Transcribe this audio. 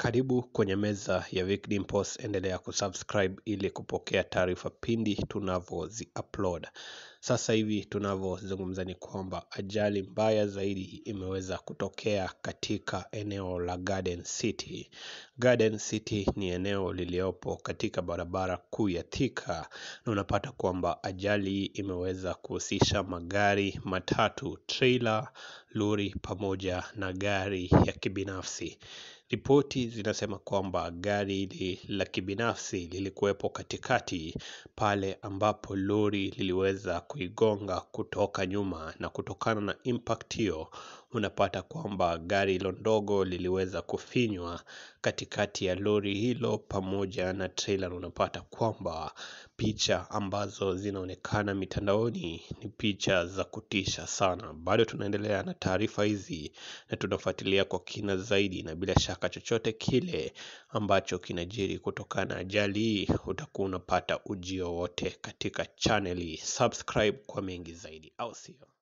Karibu kwenye meza ya Victim Post, endelea kusubscribe ili kupokea taarifa pindi tunavyozi upload. Sasa hivi tunavyozungumza ni kwamba ajali mbaya zaidi imeweza kutokea katika eneo la Garden City. Garden City ni eneo liliopo katika barabara kuu ya Thika, na unapata kwamba ajali imeweza kuhusisha magari matatu, trailer, lori pamoja na gari ya kibinafsi. Ripoti zinasema kwamba gari hili la kibinafsi lilikuwepo katikati pale ambapo lori liliweza kuigonga kutoka nyuma, na kutokana na impact hiyo unapata kwamba gari hilo ndogo liliweza kufinywa katikati ya lori hilo pamoja na trailer. Unapata kwamba picha ambazo zinaonekana mitandaoni ni picha za kutisha sana. Bado tunaendelea na taarifa hizi na tunafuatilia kwa kina zaidi, na bila shaka chochote kile ambacho kinajiri kutokana na ajali hii utakuwa unapata ujio wote katika channel hii. Subscribe kwa mengi zaidi, au sio?